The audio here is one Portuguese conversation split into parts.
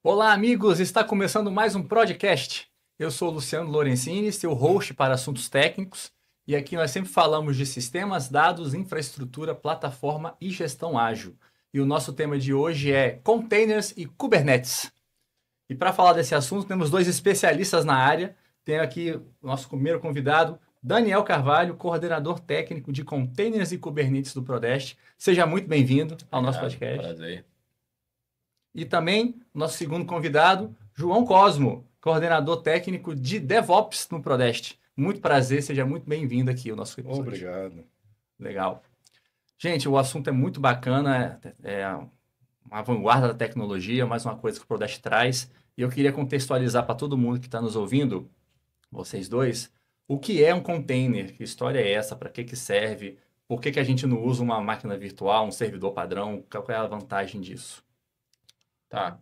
Olá, amigos! Está começando mais um podcast. Eu sou o Luciano Lorenzini, seu host para assuntos técnicos, e aqui nós sempre falamos de sistemas, dados, infraestrutura, plataforma e gestão ágil. E o nosso tema de hoje é containers e Kubernetes. E para falar desse assunto, temos dois especialistas na área. Tenho aqui o nosso primeiro convidado, Daniel Carvalho, coordenador técnico de containers e Kubernetes do Prodeste. Seja muito bem-vindo ao nosso podcast. Prazer. E também nosso segundo convidado, João Cosmo, coordenador técnico de DevOps no Prodeste. Muito prazer, seja muito bem-vindo aqui ao nosso episódio. Obrigado. Legal. Gente, o assunto é muito bacana, é uma vanguarda da tecnologia, mais uma coisa que o Prodeste traz. E eu queria contextualizar para todo mundo que está nos ouvindo, vocês dois, o que é um container, que história é essa, para que serve, por que a gente não usa uma máquina virtual, um servidor padrão, qual é a vantagem disso? Tá.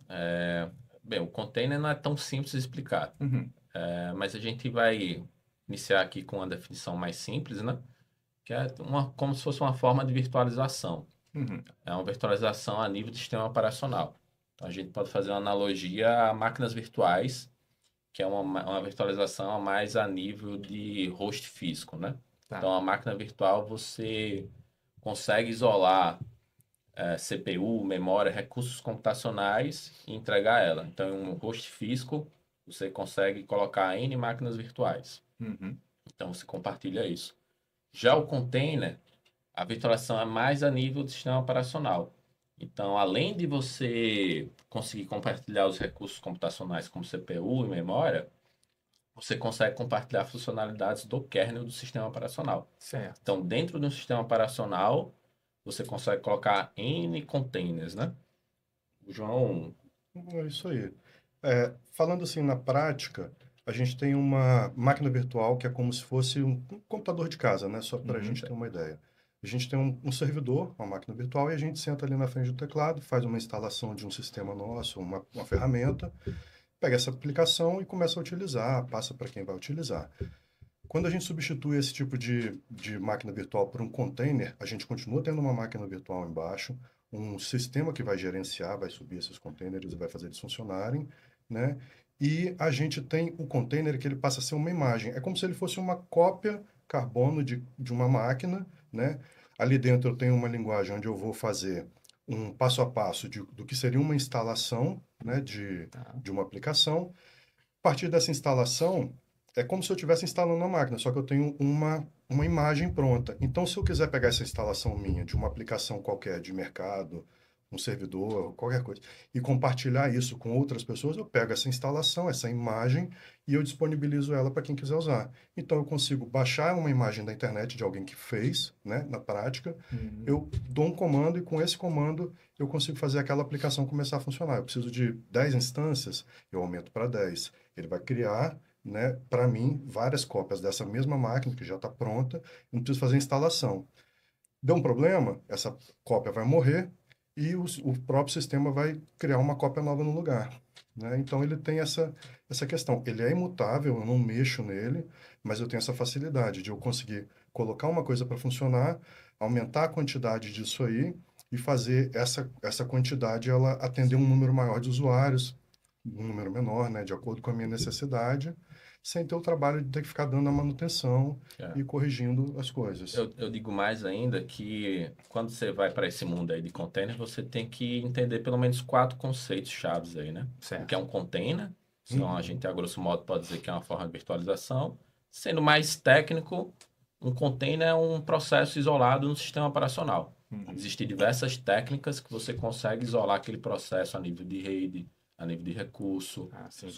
Bem, o container não é tão simples de explicar, mas a gente vai iniciar aqui com uma definição mais simples, né? Que é como se fosse uma forma de virtualização. É uma virtualização a nível de sistema operacional. Então, a gente pode fazer uma analogia a máquinas virtuais, que é uma virtualização a mais a nível de host físico, né? Tá. Então, a máquina virtual você consegue isolar CPU, memória, recursos computacionais e entregar ela. Então, em um host físico, você consegue colocar N máquinas virtuais. Então, você compartilha isso. Já o container, a virtualização é mais a nível do sistema operacional. Então, além de você conseguir compartilhar os recursos computacionais como CPU e memória, você consegue compartilhar funcionalidades do kernel do sistema operacional. Certo. Então, dentro de um sistema operacional, você consegue colocar N containers, né? O João... É isso aí. Falando assim, na prática, a gente tem uma máquina virtual que é como se fosse um computador de casa, né? Só para a gente ter uma ideia. A gente tem um servidor, uma máquina virtual, e a gente senta ali na frente do teclado, faz uma instalação de um sistema nosso, uma ferramenta, pega essa aplicação e começa a utilizar, passa para quem vai utilizar. Quando a gente substitui esse tipo de máquina virtual por um container, a gente continua tendo uma máquina virtual embaixo, um sistema que vai gerenciar, vai subir esses containers e vai fazer eles funcionarem, né? E a gente tem o container que ele passa a ser uma imagem. É como se ele fosse uma cópia carbono de uma máquina, né? Ali dentro eu tenho uma linguagem onde eu vou fazer um passo a passo do que seria uma instalação, né, de uma aplicação. A partir dessa instalação, é como se eu estivesse instalando uma máquina, só que eu tenho uma imagem pronta. Então, se eu quiser pegar essa instalação minha de uma aplicação qualquer de mercado, um servidor, qualquer coisa, e compartilhar isso com outras pessoas, eu pego essa instalação, essa imagem, e eu disponibilizo ela para quem quiser usar. Então, eu consigo baixar uma imagem da internet de alguém que fez, né, na prática, eu dou um comando e com esse comando eu consigo fazer aquela aplicação começar a funcionar. Eu preciso de 10 instâncias, eu aumento para 10. Ele vai criar, né, para mim, várias cópias dessa mesma máquina que já está pronta, eu não preciso fazer instalação. Deu um problema, essa cópia vai morrer e o próprio sistema vai criar uma cópia nova no lugar, né? Então, ele tem essa questão. Ele é imutável, eu não mexo nele, mas eu tenho essa facilidade de eu conseguir colocar uma coisa para funcionar, aumentar a quantidade disso aí e fazer essa quantidade ela atender um número maior de usuários, um número menor, né, de acordo com a minha necessidade, sem ter o trabalho de ter que ficar dando a manutenção e corrigindo as coisas. Eu digo mais ainda que quando você vai para esse mundo aí de container, você tem que entender pelo menos 4 conceitos chaves aí, né? Certo. O que é um container, então a gente, a grosso modo, pode dizer que é uma forma de virtualização. Sendo mais técnico, um container é um processo isolado no sistema operacional. Existem diversas técnicas que você consegue isolar aquele processo a nível de rede, a nível de recurso.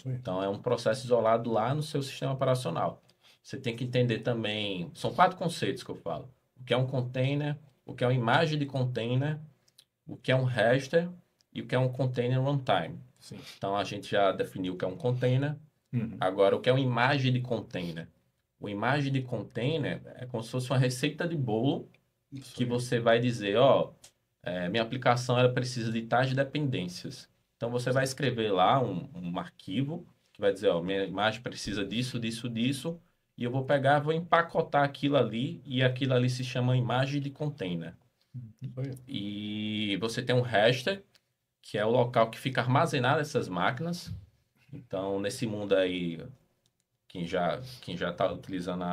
Então, é um processo isolado lá no seu sistema operacional. Você tem que entender também... São 4 conceitos que eu falo. O que é um container, o que é uma imagem de container, o que é um raster e o que é um container runtime. Sim. Então, a gente já definiu o que é um container. Agora, o que é uma imagem de container? Uma imagem de container é como se fosse uma receita de bolo que você vai dizer, minha aplicação ela precisa de tais dependências. Então, você vai escrever lá um arquivo que vai dizer, minha imagem precisa disso, disso, disso, e eu vou pegar, vou empacotar aquilo ali, e aquilo ali se chama imagem de container. E você tem um raster, que é o local que fica armazenado essas máquinas. Então, nesse mundo aí, quem já está utilizando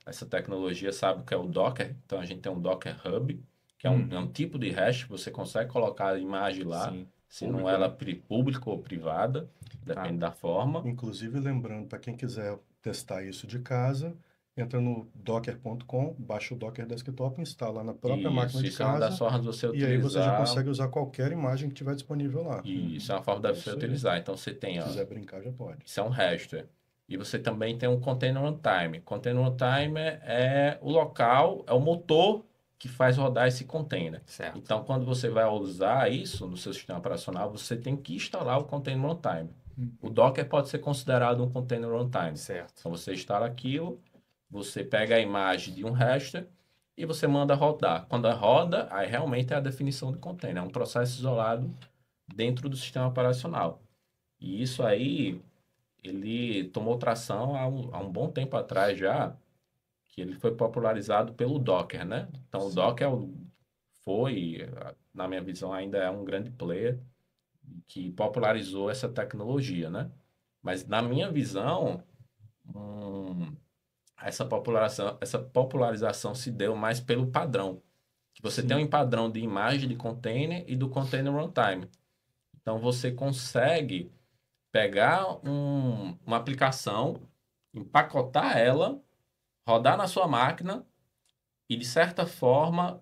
essa tecnologia sabe o que é o Docker. Então, a gente tem um Docker Hub, que é um tipo de hash que você consegue colocar a imagem lá, Sim. se Público, não ela né? pública ou privada, depende da forma. Inclusive, lembrando, para quem quiser testar isso de casa, entra no docker.com, baixa o Docker Desktop, instala na própria máquina de Isso é uma das casa, formas de você e aí você já utilizar. consegue usar qualquer imagem que tiver disponível lá. E isso é uma forma de você Isso aí. utilizar. Então, você tem, Se ó, quiser brincar, já pode. isso é um raster. E você também tem um container runtime. Container runtime é o local, é o motor que faz rodar esse container. Certo. Então, quando você vai usar isso no seu sistema operacional, você tem que instalar o container runtime. O Docker pode ser considerado um container runtime. Certo. Então, você instala aquilo, você pega a imagem de um raster e você manda rodar. Quando roda, aí realmente é a definição de container. É um processo isolado dentro do sistema operacional. E isso aí, ele tomou tração há um bom tempo atrás já, que ele foi popularizado pelo Docker, né? Então, o Docker na minha visão, ainda é um grande player que popularizou essa tecnologia, né? Mas, na minha visão, essa popularização se deu mais pelo padrão. Que você tem um padrão de imagem de container e do container runtime. Então, você consegue pegar uma aplicação, empacotar ela, rodar na sua máquina e, de certa forma,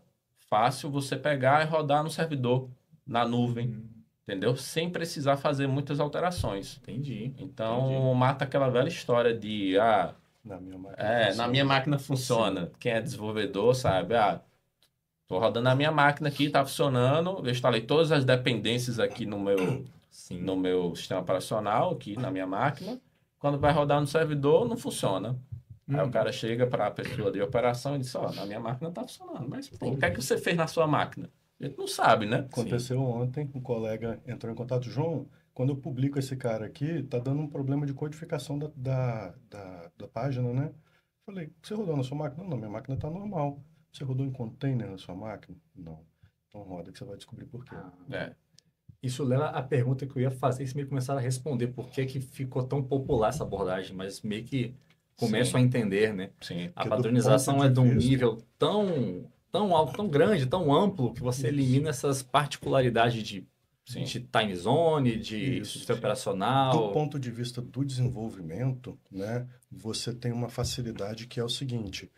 fácil você pegar e rodar no servidor, na nuvem, entendeu? Sem precisar fazer muitas alterações. Entendi. Então, mata aquela velha história de, Na minha máquina na funciona. minha máquina funciona. Quem é desenvolvedor sabe, tô rodando na minha máquina aqui, tá funcionando, eu instalei todas as dependências aqui no meu sistema operacional, aqui na minha máquina. Quando vai rodar no servidor, não funciona. Aí o cara chega para a pessoa de operação e diz, na minha máquina tá funcionando. Mas, pô, o que é que você fez na sua máquina? A gente não sabe, né? Aconteceu ontem, um colega entrou em contato, João, quando eu publico esse cara aqui, tá dando um problema de codificação da página, né? Falei, você rodou na sua máquina? Não, minha máquina tá normal. Você rodou em container na sua máquina? Não. Então roda que você vai descobrir por quê. Isso leva à pergunta que eu ia fazer, e você meio que começaram a responder por que que ficou tão popular essa abordagem, mas meio que começam a entender, né? Sim. A Porque do padronização ponto é de de um vista- nível tão alto, tão grande, tão amplo, que você elimina essas particularidades de time zone, de Isso. sistema Do operacional. ponto de vista do desenvolvimento, né, você tem uma facilidade que é o seguinte: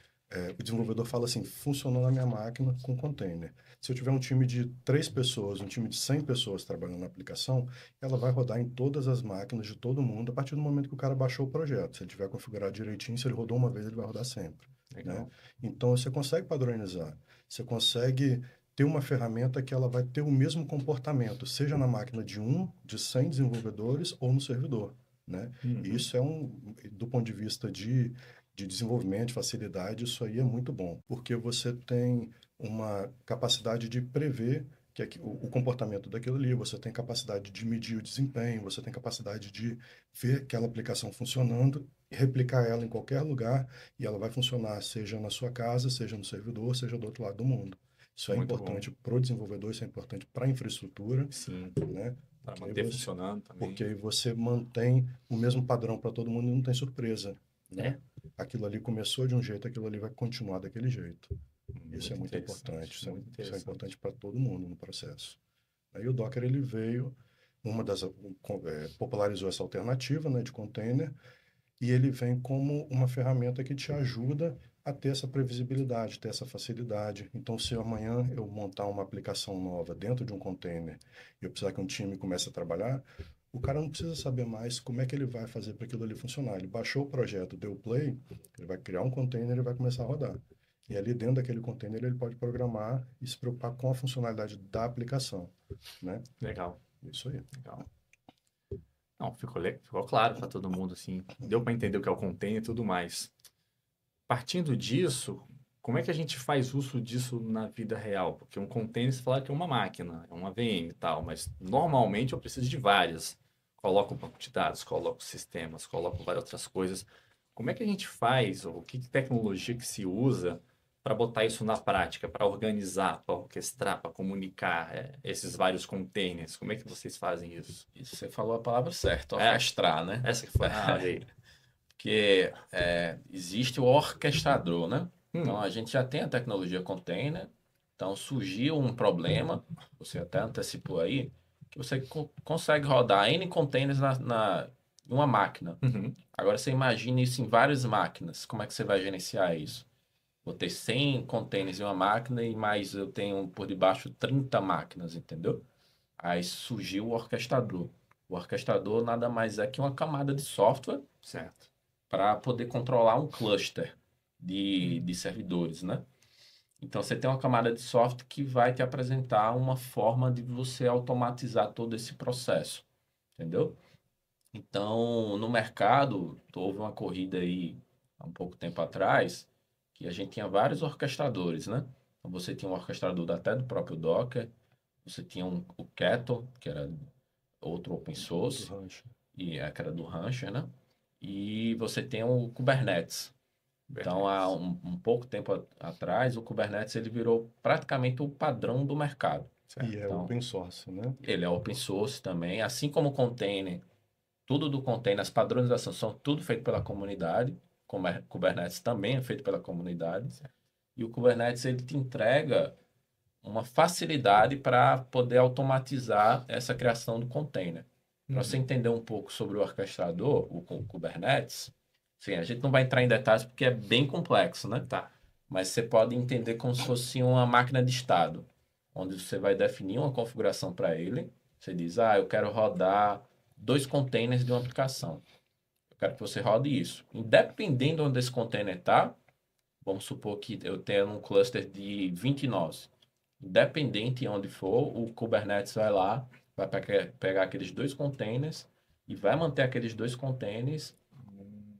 o desenvolvedor fala assim, funcionou na minha máquina com container. Se eu tiver um time de 3 pessoas, um time de 100 pessoas trabalhando na aplicação, ela vai rodar em todas as máquinas de todo mundo a partir do momento que o cara baixou o projeto. Se ele tiver configurado direitinho, se ele rodou uma vez, ele vai rodar sempre. Né? Então, você consegue padronizar. Você consegue ter uma ferramenta que ela vai ter o mesmo comportamento, seja na máquina de 100 desenvolvedores ou no servidor, né? E isso do ponto de vista de desenvolvimento, de facilidade, isso aí é muito bom, porque você tem uma capacidade de prever o comportamento daquilo ali, você tem capacidade de medir o desempenho, você tem capacidade de ver aquela aplicação funcionando, replicar ela em qualquer lugar e ela vai funcionar, seja na sua casa, seja no servidor, seja do outro lado do mundo. Isso é Muito importante para o desenvolvedor, isso é importante para a infraestrutura, Sim, né? para manter funcionando também. Porque aí você mantém o mesmo padrão para todo mundo e não tem surpresa, né? Aquilo ali começou de um jeito, aquilo ali vai continuar daquele jeito. Isso é muito importante, isso é importante para todo mundo no processo. Aí o Docker ele veio, popularizou essa alternativa, né, de container, e ele vem como uma ferramenta que te ajuda a ter essa previsibilidade, ter essa facilidade. Então, se amanhã eu montar uma aplicação nova dentro de um container e eu precisar que um time comece a trabalhar, o cara não precisa saber mais como é que ele vai fazer para aquilo ali funcionar. Ele baixou o projeto, deu play, ele vai criar um container e vai começar a rodar. E ali dentro daquele container ele pode programar e se preocupar com a funcionalidade da aplicação, né? Legal. Isso aí. Legal. Não, ficou claro para todo mundo, assim. Deu para entender o que é o container e tudo mais. Partindo disso, como é que a gente faz uso disso na vida real? Porque um container, você fala que é uma máquina, é uma VM e tal, mas normalmente eu preciso de várias. Coloco um banco de dados, coloco sistemas, coloco várias outras coisas. Como é que a gente faz, ou que tecnologia que se usa para botar isso na prática, para organizar, para orquestrar, para comunicar esses vários containers? Como é que vocês fazem isso? Isso você falou a palavra certa, orquestrar, né? Essa que foi. Ah, olha aí. Porque existe o orquestrador, né? Então, a gente já tem a tecnologia container. Então, surgiu um problema, você até antecipou aí, que você consegue rodar N containers em uma máquina. Agora, você imagina isso em várias máquinas. Como é que você vai gerenciar isso? Vou ter 100 containers em uma máquina e mais eu tenho por debaixo 30 máquinas, entendeu? Aí surgiu o orquestrador. O orquestrador nada mais é que uma camada de software para poder controlar um cluster de servidores, né? Então, você tem uma camada de software que vai te apresentar uma forma de você automatizar todo esse processo, entendeu? Então, no mercado, houve uma corrida aí há um pouco tempo atrás, que a gente tinha vários orquestradores, né? Então, você tinha um orquestrador até do próprio Docker, você tinha o Kettle, que era outro open source, que era do Rancher, né? E você tem o Kubernetes. Então, há um pouco tempo atrás, o Kubernetes ele virou praticamente o padrão do mercado. E é open source, né? Ele é open source também, assim como o container. Tudo do container, as padronizações são tudo feito pela comunidade. Kubernetes também é feito pela comunidade. E o Kubernetes ele te entrega uma facilidade para poder automatizar essa criação do container. Para você entender um pouco sobre o orquestrador, o Kubernetes, sim, a gente não vai entrar em detalhes porque é bem complexo, né? Tá. Mas você pode entender como se fosse uma máquina de estado, onde você vai definir uma configuração para ele. Você diz, eu quero rodar 2 containers de uma aplicação. Eu quero que você rode isso. Independente de onde esse container está, vamos supor que eu tenha um cluster de 20 nós. Independente de onde for, o Kubernetes vai lá, vai pegar aqueles 2 containers e vai manter aqueles 2 containers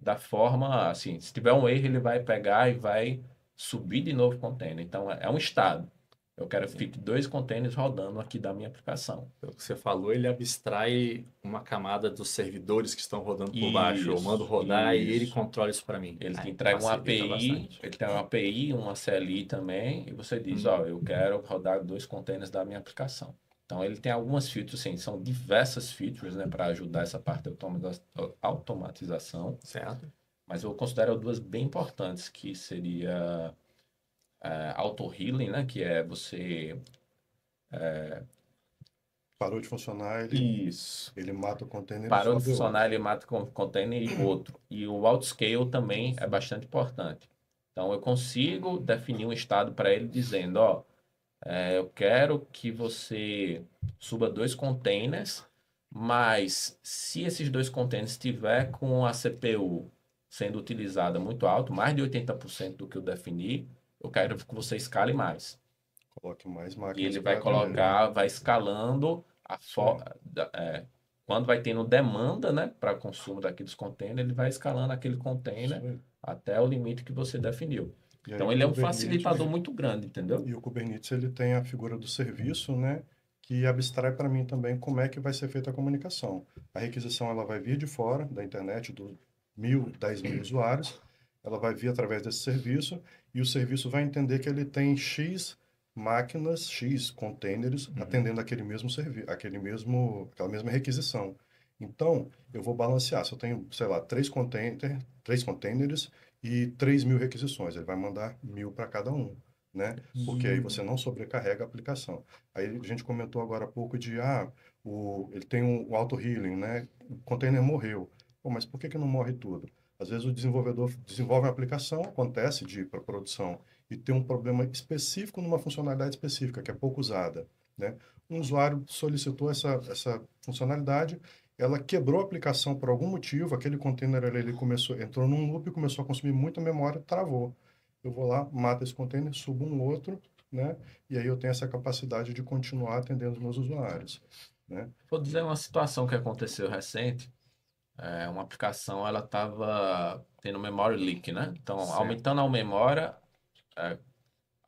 da forma, assim, se tiver um erro, ele vai pegar e vai subir de novo o container. Então, é um estado. Eu quero que fique 2 containers rodando aqui da minha aplicação. Pelo que você falou, ele abstrai uma camada dos servidores que estão rodando por baixo. Eu mando rodar e ele controla isso para mim. Ele te entrega uma API, bastante. Ele tem uma API, uma CLI também, e você diz, eu quero rodar 2 containers da minha aplicação. Então, ele tem algumas features, sim, são diversas features, né, para ajudar essa parte de automatização. Certo. Mas eu considero 2 bem importantes, que seria auto-healing, né, que é você... Parou de funcionar, ele mata o container. Parou de funcionar, ele mata o container e o outro. E o autoscale também é bastante importante. Então, eu consigo definir um estado para ele dizendo, eu quero que você suba 2 containers, mas se esses 2 containers estiver com a CPU sendo utilizada muito alto, mais de 80% do que eu defini, eu quero que você escale mais. Coloque mais máquinas. E ele vai colocar, vai escalando quando vai tendo demanda, né, para consumo daqueles containers, ele vai escalando aquele container até o limite que você definiu. Então, ele é um facilitador muito grande, entendeu? E o Kubernetes, ele tem a figura do serviço, né? Que abstrai para mim também como é que vai ser feita a comunicação. A requisição, ela vai vir de fora, da internet, do 1.000, 10.000 usuários. Ela vai vir através desse serviço e o serviço vai entender que ele tem X máquinas, X containers, atendendo aquele mesmo serviço, aquela mesma requisição. Então, eu vou balancear. Se eu tenho, sei lá, 3 containers e 3.000 requisições, ele vai mandar 1.000 para cada um, né? Porque aí você não sobrecarrega a aplicação. Aí a gente comentou agora há pouco de, ele tem um auto-healing, né? O container morreu. Pô, mas por que não morre tudo? Às vezes o desenvolvedor desenvolve uma aplicação, acontece de ir para produção e tem um problema específico numa funcionalidade específica, que é pouco usada, né? Um usuário solicitou essa funcionalidade, ela quebrou a aplicação por algum motivo, aquele container ele entrou num loop, começou a consumir muita memória, travou. Eu vou lá, mato esse container, subo um outro, né? E aí eu tenho essa capacidade de continuar atendendo os meus usuários, né? Vou dizer uma situação que aconteceu recente. Uma aplicação, ela estava tendo memory leak, né? Então, aumentando a memória, a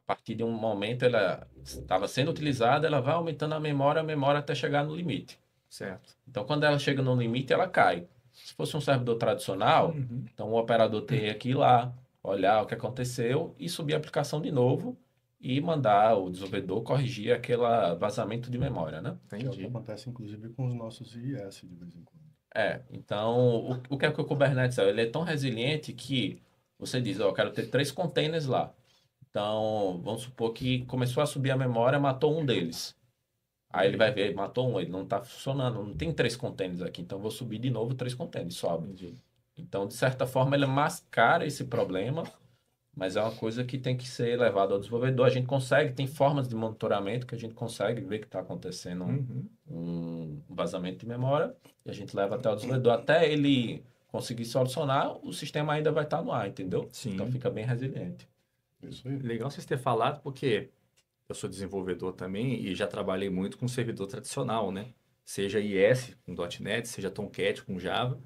partir de um momento ela estava sendo utilizada, ela vai aumentando a memória até chegar no limite. Certo. Então, quando ela chega no limite, ela cai. Se fosse um servidor tradicional, então o operador teria que ir lá, olhar o que aconteceu e subir a aplicação de novo e mandar o desenvolvedor corrigir aquele vazamento de memória, né? Que é o que acontece, inclusive, com os nossos IIS de vez em quando. Então, o que é que o Kubernetes é? Ele é tão resiliente que você diz, ó, eu quero ter 3 containers lá. Então, vamos supor que começou a subir a memória, matou um deles. Aí ele vai ver, matou um, ele não está funcionando, não tem 3 containers aqui, então eu vou subir de novo 3 containers, sobe. Então, de certa forma, ele mascara esse problema, mas é uma coisa que tem que ser levada ao desenvolvedor. A gente consegue, tem formas de monitoramento que a gente consegue ver que está acontecendo um vazamento de memória, e a gente leva até o desenvolvedor. Até ele conseguir solucionar, o sistema ainda vai estar no ar, entendeu? Sim. Então fica bem resiliente. Isso aí. Legal vocês terem falado, porque eu sou desenvolvedor também e já trabalhei muito com servidor tradicional, né? Seja IS com .NET, seja Tomcat com Java.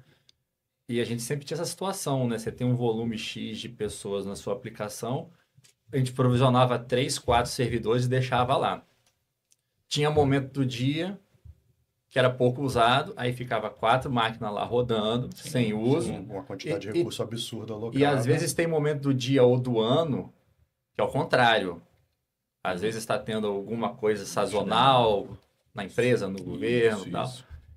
E a gente sempre tinha essa situação, né? Você tem um volume X de pessoas na sua aplicação, a gente provisionava 3, 4 servidores e deixava lá. Tinha momento do dia que era pouco usado, aí ficava 4 máquinas lá rodando, sem uso. Uma quantidade de recurso absurda alocada. E às vezes tem momento do dia ou do ano que é o contrário. Às vezes está tendo alguma coisa sazonal na empresa, no governo e tal.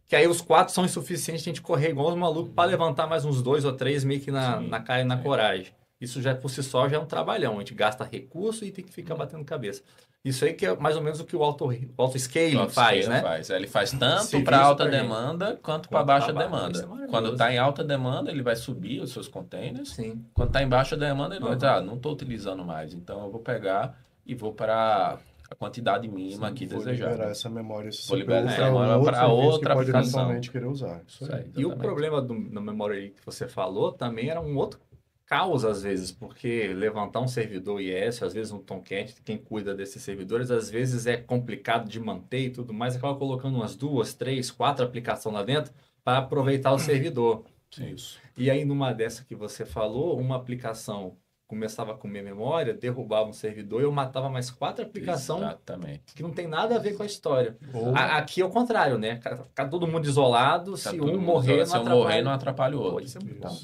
Que aí os 4 são insuficientes, a gente correr igual os malucos para levantar mais uns 2 ou 3 meio que na cara e na coragem. Isso já por si só já é um trabalhão. A gente gasta recurso e tem que ficar batendo cabeça. Isso aí que é mais ou menos o que o auto-scaling faz, né? Ele faz tanto para alta demanda quanto para baixa demanda. Quando está em alta demanda, ele vai subir os seus containers. Sim. Quando está em baixa demanda, ele vai dizer, não estou utilizando mais. Então, eu vou pegar e vou para a quantidade mínima aqui desejada. Vou liberar essa memória, vou liberar essa memória para outra aplicação. Querer usar. Isso aí. E o problema da memória que você falou também era um outro caos às vezes, porque levantar um servidor IS, às vezes um Tomcat, quem cuida desses servidores, às vezes é complicado de manter e tudo mais, acaba colocando umas 2, 3, 4 aplicações lá dentro para aproveitar o servidor. Isso. E aí numa dessa que você falou, uma aplicação começava a comer memória, derrubava um servidor e eu matava mais 4 aplicações que não tem nada a ver com a história. Aqui é o contrário, né? Fica todo mundo isolado, se um morrer, não atrapalha o outro. Pô, isso é muito bom.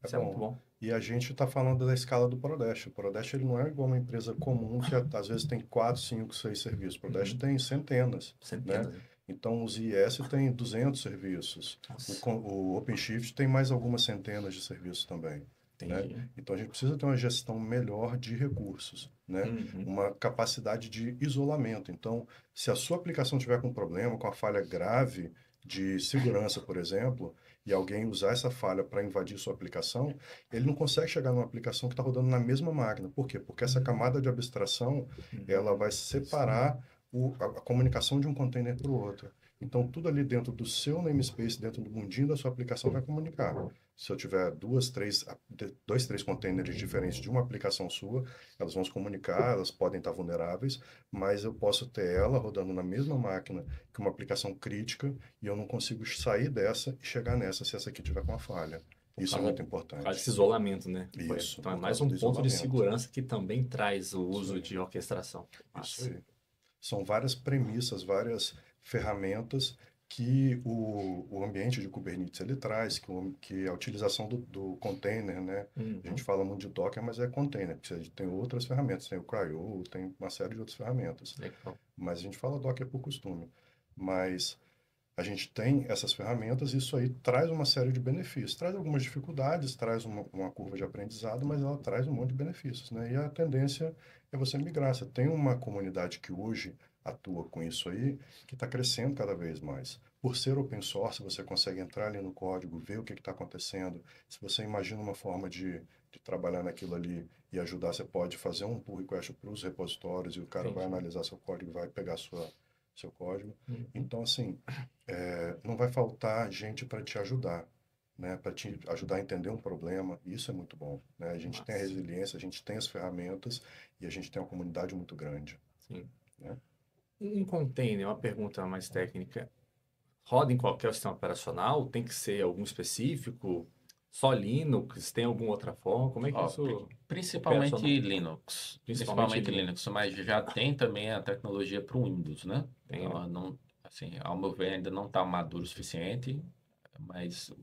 Isso é muito bom. E a gente está falando da escala do Prodeste. O Prodeste ele não é igual uma empresa comum que às vezes tem 4, 5, 6 serviços. O Prodeste tem centenas. Né? Então, os IS tem 200 serviços. O OpenShift tem mais algumas centenas de serviços também. Né? Então, a gente precisa ter uma gestão melhor de recursos. Né? Uma capacidade de isolamento. Então, se a sua aplicação tiver com problema, com uma falha grave de segurança, por exemplo, e alguém usar essa falha para invadir sua aplicação, ele não consegue chegar numa aplicação que está rodando na mesma máquina. Por quê? Porque essa camada de abstração ela vai separar a comunicação de um container para o outro. Então, tudo ali dentro do seu namespace, dentro do mundinho da sua aplicação, vai comunicar. Se eu tiver 2, 3 containers diferentes de uma aplicação sua, elas vão se comunicar, elas podem estar vulneráveis, mas eu posso ter ela rodando na mesma máquina que uma aplicação crítica e eu não consigo sair dessa e chegar nessa se essa aqui tiver com uma falha. Isso é muito importante. Faz esse isolamento, né? Isso. Então é mais um ponto de segurança que também traz o uso de orquestração. Isso aí. São várias premissas, várias ferramentas que o ambiente de Kubernetes ele traz, que a utilização do container, né? A gente fala muito de Docker, mas é container, porque a gente tem outras ferramentas, tem o CRI-O, tem uma série de outras ferramentas. Legal. Mas a gente fala Docker por costume. Mas a gente tem essas ferramentas e isso aí traz uma série de benefícios. Traz algumas dificuldades, traz uma curva de aprendizado, mas ela traz um monte de benefícios, né? E a tendência é você migrar. Você tem uma comunidade que hoje atua com isso aí, que está crescendo cada vez mais. Por ser open source, você consegue entrar ali no código, ver o que está acontecendo. Se você imagina uma forma de trabalhar naquilo ali e ajudar, você pode fazer um pull request para os repositórios e o cara vai analisar seu código, vai pegar seu código. Então, assim, não vai faltar gente para te ajudar, né? Para te ajudar a entender um problema. Isso é muito bom, né? A gente tem a resiliência, a gente tem as ferramentas e a gente tem uma comunidade muito grande. Sim. Né? Um container, uma pergunta mais técnica, roda em qualquer sistema operacional? Tem que ser algum específico? Só Linux? Tem alguma outra forma? Como é que isso... Principalmente Linux. Principalmente Linux, mas já tem também a tecnologia para o Windows, né? Então, não, assim, ao meu ver, ainda não está maduro o suficiente, mas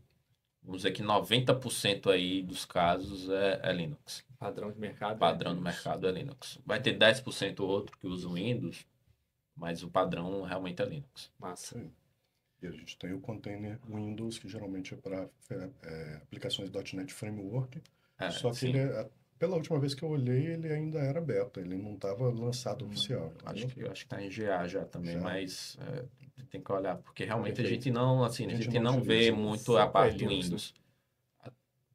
vamos dizer que 90% aí dos casos é Linux. Padrão de mercado. Padrão do mercado é Linux. Vai ter 10% outro que usa o Windows, mas o padrão realmente é Linux. Massa. Sim. E a gente tem o container Windows, que geralmente é para aplicações .NET Framework. Só que Sim. ele pela última vez que eu olhei, ele ainda era beta, ele não estava lançado oficial. Acho que está em GA já também, Já. mas tem que olhar, porque realmente a Perfeito. gente não, assim, a gente não vê utiliza. muito a Foco é parte Linux, Windows.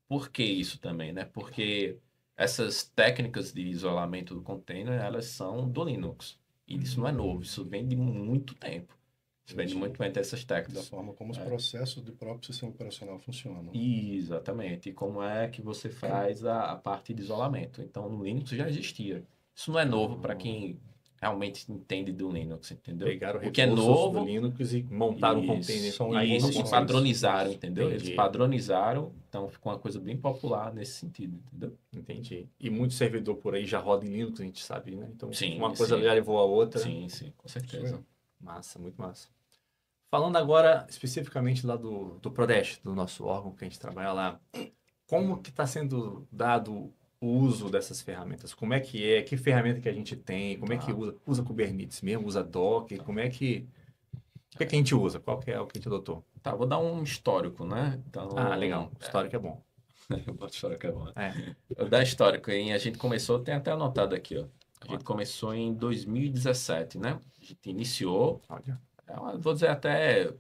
Por que isso também, né? Porque essas técnicas de isolamento do container, elas são do Linux. E isso não é novo, isso vem de muito tempo. Isso vem de muito tempo dessas Da técnicas. forma como os processos do próprio sistema operacional funcionam. Exatamente. E como é que você faz a parte de isolamento. Então, no Linux já existia. Isso não é novo para quem realmente entende do Linux, entendeu? Pegaram O que é recursos novo, do Linux e montaram um container. São aí isso, e evoluções. padronizaram, entendeu? Eles Entendi. padronizaram, então ficou uma coisa bem popular nesse sentido, entendeu? Entendi. E muito servidor por aí já roda em Linux, a gente sabe, né? Então, Sim, uma coisa sim. já levou a outra. Sim, com certeza. Massa, muito massa. Falando agora especificamente lá do Prodeste, do nosso órgão que a gente trabalha lá, como que está sendo dado o uso dessas ferramentas? Como é? Que ferramenta que a gente tem? Como é que usa? Usa Kubernetes mesmo? Usa Docker? Como é que... O que é que a gente usa? Qual que é o que a gente adotou? Tá, vou dar um histórico, né? Então, Legal. Histórico é bom. O histórico é bom. É. Eu dar histórico, hein? A gente começou, tem até anotado aqui, ó. A gente começou em 2017, né? A gente iniciou, Olha, vou dizer até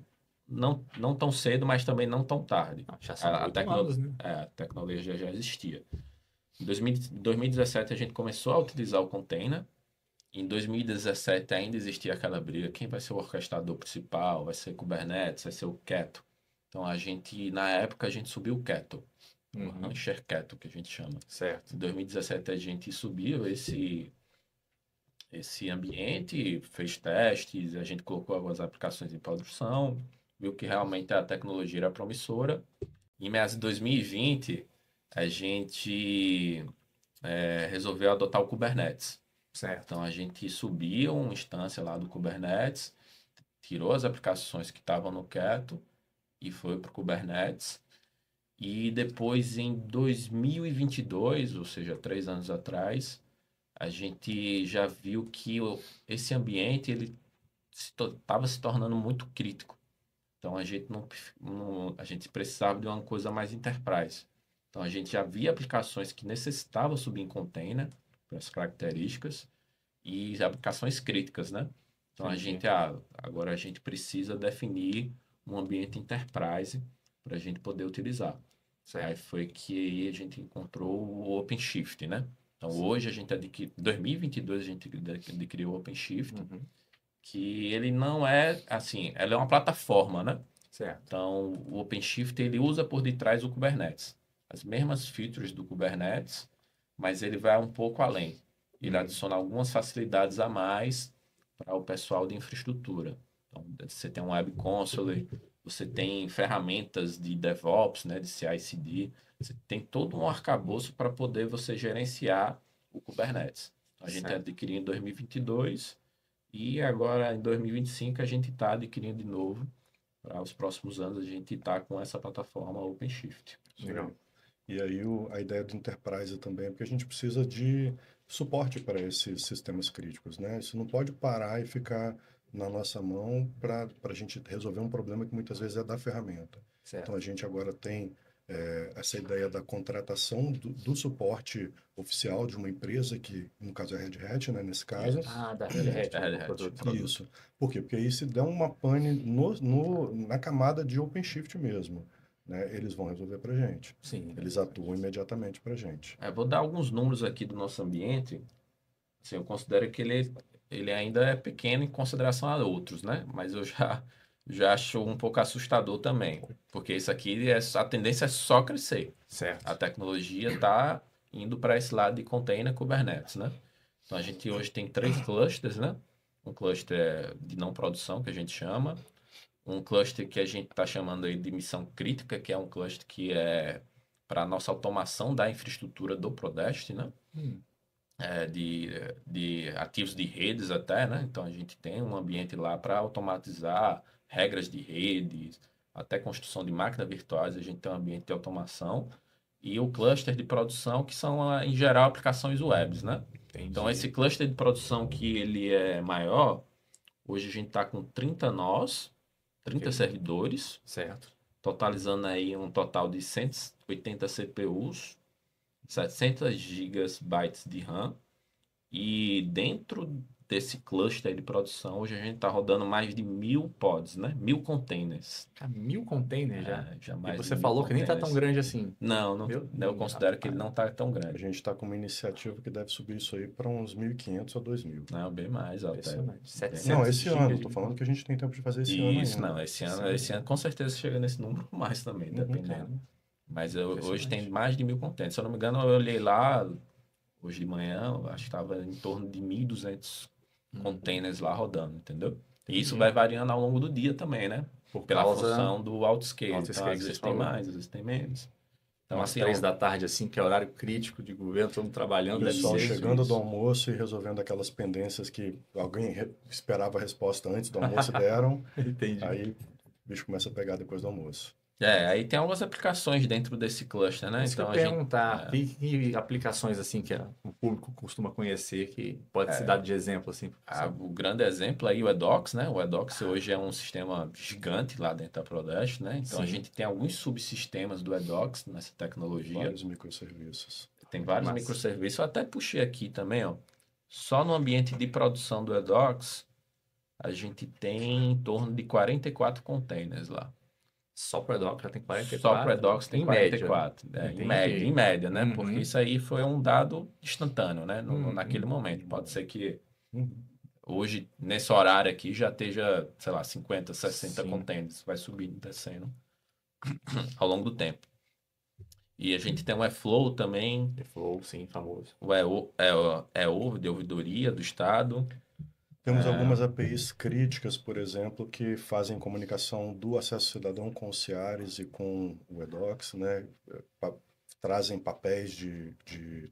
não tão cedo, mas também não tão tarde. já são 8 anos, né? A tecnologia já existia. Em 2017 a gente começou a utilizar o container. Em 2017 ainda existia aquela briga, quem vai ser o orquestrador principal? Vai ser Kubernetes, vai ser o Keto. Então na época a gente subiu o Keto, o Rancher Keto que a gente chama. Certo. Em 2017 a gente subiu esse ambiente, fez testes, a gente colocou algumas aplicações em produção, viu que realmente a tecnologia era promissora. Em meados de 2020 a gente resolveu adotar o Kubernetes. Certo. Então a gente subiu uma instância lá do Kubernetes, tirou as aplicações que estavam no Keto e foi para o Kubernetes. E depois em 2022, ou seja, 3 anos atrás, a gente já viu que esse ambiente ele estava se tornando muito crítico. Então a gente a gente precisava de uma coisa mais enterprise. Então a gente já via aplicações que necessitavam subir em container, por essas características, e aplicações críticas, né? Então agora a gente precisa definir um ambiente enterprise para a gente poder utilizar. Aí foi que a gente encontrou o OpenShift, né? Então hoje a gente adquiriu, em 2022 a gente adquiriu o OpenShift, que ele não é assim, ela é uma plataforma, né? Certo. Então o OpenShift ele usa por detrás o Kubernetes, as mesmas features do Kubernetes, mas ele vai um pouco além. Ele adiciona algumas facilidades a mais para o pessoal de infraestrutura. Então, você tem um Web Console, você tem ferramentas de DevOps, né, de CI/CD, você tem todo um arcabouço para poder você gerenciar o Kubernetes. A gente adquiriu em 2022 e agora em 2025 a gente está adquirindo de novo. Para os próximos anos a gente está com essa plataforma OpenShift. Legal. E aí a ideia do Enterprise também é porque a gente precisa de suporte para esses sistemas críticos, né? Isso não pode parar e ficar na nossa mão para a gente resolver um problema que muitas vezes é da ferramenta. Certo. Então a gente agora tem essa ideia da contratação do suporte oficial de uma empresa, que no caso é a Red Hat, né? Nesse caso. Da Red Hat. Produto. Isso. Por quê? Porque aí se der uma pane na camada de OpenShift mesmo. Né, eles vão resolver para a gente. Sim. Eles atuam imediatamente para a gente. Vou dar alguns números aqui do nosso ambiente. Assim, eu considero que ele ainda é pequeno em consideração a outros, né? Mas eu já acho um pouco assustador também. Porque isso aqui, a tendência é só crescer. Certo. A tecnologia está indo para esse lado de container Kubernetes, né? Então, a gente hoje tem 3 clusters, né? Um cluster de não produção, que a gente chama. Um cluster que a gente está chamando aí de missão crítica, que é um cluster que é para a nossa automação da infraestrutura do Prodeste, né? De ativos de redes até, né? Então, a gente tem um ambiente lá para automatizar regras de redes, até construção de máquinas virtuais, a gente tem um ambiente de automação. e o cluster de produção, que são, em geral, aplicações webs, né? Entendi. Então, esse cluster de produção que ele é maior, hoje a gente está com 30 nós, 30 servidores, Certo. totalizando aí um total de 180 CPUs, 700 gigabytes de RAM. E dentro desse cluster de produção, hoje a gente está rodando mais de 1.000 pods, né? 1.000 containers. 1.000 containers já? Já E mais de você 1.000 falou que nem tá tão containers. grande assim. Não, Meu eu Deus, considero que ele rapaz. não está tão A grande. gente está com uma iniciativa que deve subir isso aí para uns 1.500 a 2.000. Não, bem mais até. Impressionante. Bem 700 Não, esse gigas ano. de Estou falando que a gente tem tempo de fazer esse Isso, ano ainda. não, esse ano com certeza chega nesse número mais também, dependendo. Caramba. Mas hoje tem Impressionante. mais de 1.000 containers. Se eu não me engano, eu olhei lá hoje de manhã, eu acho que estava em torno de 1.200 containers lá rodando, entendeu? E isso vai variando ao longo do dia também, né? Pela função do autoscale. Então, autoscale às que vezes você tem falou. mais, às vezes tem menos. Então, Umas assim, 3 da tarde, assim, que é horário crítico de governo, todo mundo O trabalhando. Deve pessoal ser chegando isso. do almoço e resolvendo aquelas pendências que alguém esperava a resposta antes do almoço e deram. Entendi. Aí o bicho começa a pegar depois do almoço. aí tem algumas aplicações dentro desse cluster, né? Isso Então, que eu ia perguntar, que aplicações assim que o público costuma conhecer que pode ser dado de exemplo assim? o grande exemplo aí, o Edox, né? O Edox hoje é um sistema gigante lá dentro da Prodest, né? Então, a Sim. gente tem alguns subsistemas do Edox nessa tecnologia. Vários microserviços. Tem vários Massa. microserviços. Eu até puxei aqui também, ó. Só no ambiente de produção do Edox, a gente tem em torno de 44 containers lá. Só para Doc já tem 44? Só para Edox tem em 44. Média. Em média, né? Uhum. Porque isso aí foi um dado instantâneo, né? Naquele Uhum. momento. Pode ser que Uhum. hoje, nesse horário aqui, já esteja, sei lá, 50, 60 Sim. containers. Vai subindo e descendo ao longo do tempo. E a gente tem o eFlow também, Flow, sim, famoso. o EO de ouvidoria do Estado. Temos algumas APIs críticas, por exemplo, que fazem comunicação do acesso cidadão com o CIARES e com o eDocs, né? Trazem papéis de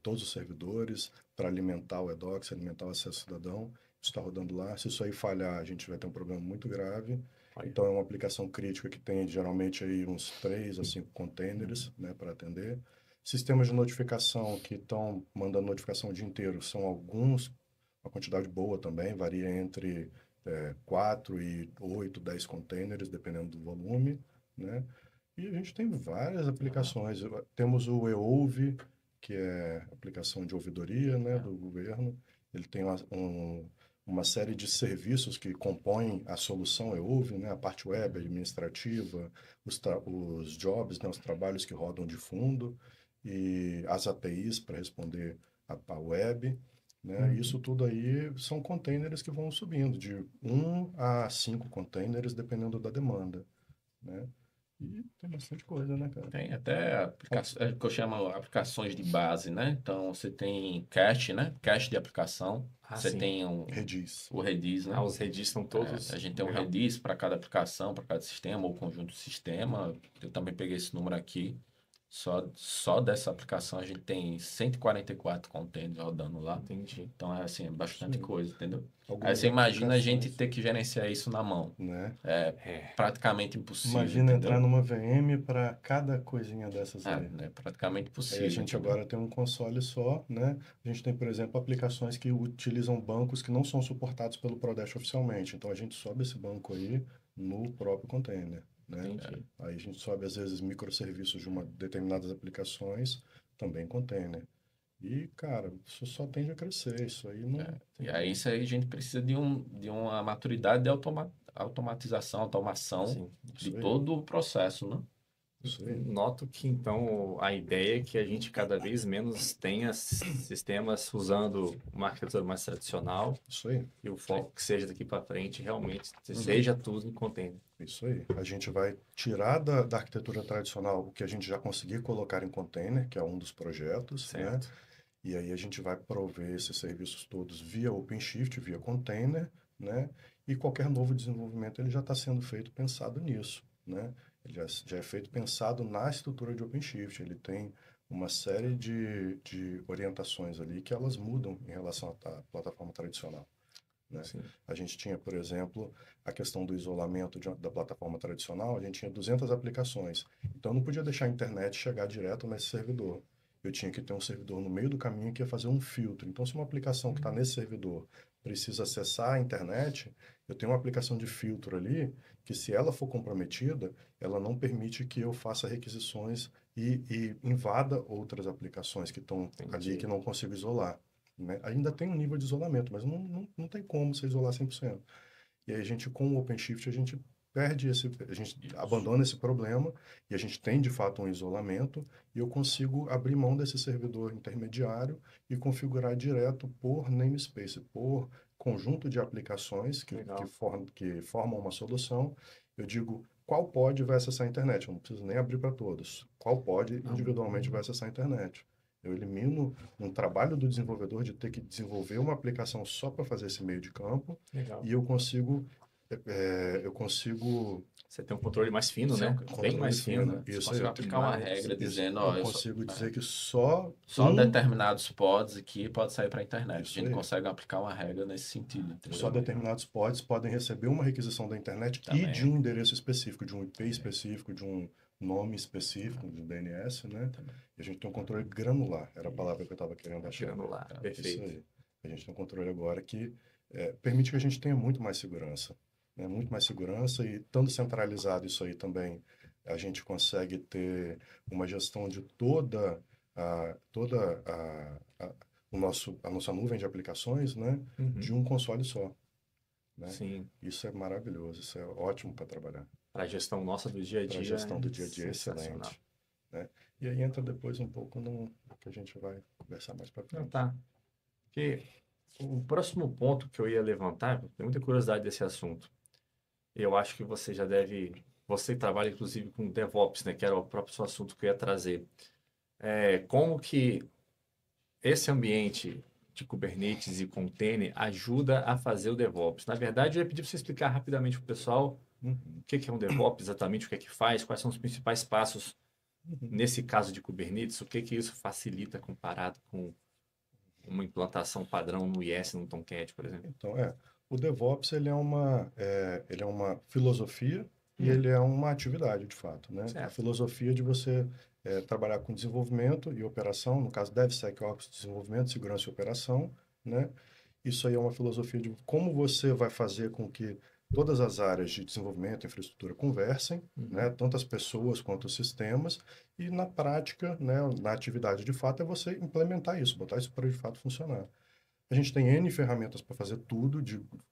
todos os servidores para alimentar o eDocs, alimentar o acesso cidadão. Isso está rodando lá. Se isso aí falhar, a gente vai ter um problema muito grave. Aí. Então, é uma aplicação crítica que tem geralmente aí uns 3 a 5 containers, né, para atender. Sistemas de notificação que estão mandando notificação o dia inteiro são alguns, uma quantidade boa também, varia entre 4 e 8, 10 containers, dependendo do volume, né? E a gente tem várias aplicações. Temos o eOuve, que é aplicação de ouvidoria, né, do governo. Ele tem uma série de serviços que compõem a solução eOuve, né, a parte web, administrativa, os jobs, né, os trabalhos que rodam de fundo, e as APIs para responder a web. Né? Isso tudo aí são containers que vão subindo de 1 a 5 containers, dependendo da demanda, né? E tem bastante coisa, né, cara? Tem até que eu chamo aplicações de base, né? Então, você tem cache, né? Cache de aplicação. Você sim. tem Redis. o Redis, né? Os Redis são todos... A gente tem um Redis para cada aplicação, para cada sistema ou conjunto de sistema. Eu também peguei esse número aqui. Só dessa aplicação a gente tem 144 containers rodando lá. Entendi. Então, é bastante coisa, entendeu? Algumas Aí você imagina a gente aplicações, ter que gerenciar isso na mão. né? Praticamente impossível, Imagina entendeu? entrar numa VM para cada coisinha dessas aí. É praticamente Aí impossível. a gente entendeu? agora tem um console só, né? A gente tem, por exemplo, aplicações que utilizam bancos que não são suportados pelo Prodest oficialmente. Então a gente sobe esse banco aí no próprio container, né? Entendi. Aí a gente sobe às vezes microserviços de determinadas aplicações, também container. E, cara, isso só tende a crescer. Isso aí não. E aí isso aí a gente precisa de uma maturidade de automatização, automação Sim. de Isso aí. todo o processo, né? Isso aí. Noto que, então, a ideia é que a gente cada vez menos tenha sistemas usando uma arquitetura mais tradicional Isso aí. e o foco que seja daqui para frente realmente seja tudo em container. Isso aí. A gente vai tirar da arquitetura tradicional o que a gente já conseguiu colocar em container, que é um dos projetos, né? Certo. E aí a gente vai prover esses serviços todos via OpenShift, via container, né? E qualquer novo desenvolvimento ele já está sendo feito pensado nisso, né? Ele já é feito pensado na estrutura de OpenShift. Ele tem uma série de orientações ali que elas mudam em relação à plataforma tradicional. né? Sim. A gente tinha, por exemplo, a questão do isolamento da plataforma tradicional, a gente tinha 200 aplicações. Então, eu não podia deixar a internet chegar direto nesse servidor. Eu tinha que ter um servidor no meio do caminho que ia fazer um filtro. Então, se uma aplicação que está nesse servidor precisa acessar a internet, eu tenho uma aplicação de filtro ali que, se ela for comprometida, ela não permite que eu faça requisições e invada outras aplicações que estão ali que não consigo isolar, né? Ainda tem um nível de isolamento, mas não tem como você isolar 100%. E aí a gente, com o OpenShift, a gente a gente abandona esse problema e a gente tem, de fato, um isolamento e eu consigo abrir mão desse servidor intermediário e configurar direto por namespace, por conjunto de aplicações que formam uma solução. Eu digo qual pod vai acessar a internet, eu não preciso nem abrir para todos. Qual pod individualmente vai acessar a internet. Eu elimino um trabalho do desenvolvedor de ter que desenvolver uma aplicação só para fazer esse meio de campo. Legal. E eu consigo... Você tem um controle mais fino, né? Bem mais fino. Você consegue aplicar uma regra dizendo, ó, eu consigo dizer que só determinados pods aqui pode sair para a internet. A gente consegue aplicar uma regra nesse sentido. Entendeu? Só determinados pods podem receber uma requisição da internet e de um endereço específico, de um IP específico, de um nome específico, de DNS, né? E a gente tem um controle granular, era a palavra que eu estava querendo achar. Granular, perfeito. Isso aí. A gente tem um controle agora que permite que a gente tenha muito mais segurança. Né? Muito mais segurança e, estando centralizado isso aí também, a gente consegue ter uma gestão de toda a nossa nuvem de aplicações, né? De um console só. Né? Sim. Isso é maravilhoso, isso é ótimo para trabalhar. Para a gestão nossa do dia a dia. Para a gestão do dia a dia é excelente. Né? E aí entra depois um pouco no que a gente vai conversar mais para frente. Não, tá. Porque o próximo ponto que eu ia levantar, tenho muita curiosidade desse assunto. Eu acho que você já deve... Você trabalha, inclusive, com DevOps, né? Que era o próprio assunto que eu ia trazer. Como que esse ambiente de Kubernetes e container ajuda a fazer o DevOps? Na verdade, eu ia pedir para você explicar rapidamente para o pessoal o que é um DevOps, exatamente o que é que faz, quais são os principais passos nesse caso de Kubernetes, o que isso facilita comparado com uma implantação padrão no IS, no Tomcat, por exemplo. Então, o DevOps ele é uma filosofia e ele é uma atividade, de fato. Né? A filosofia de você trabalhar com desenvolvimento e operação, no caso DevSecOps, desenvolvimento, segurança e operação. Né? Isso aí é uma filosofia de como você vai fazer com que todas as áreas de desenvolvimento e infraestrutura conversem, né? Tanto as pessoas quanto os sistemas, e na prática, né, na atividade de fato, é você implementar isso, botar isso para de fato funcionar. A gente tem N ferramentas para fazer tudo,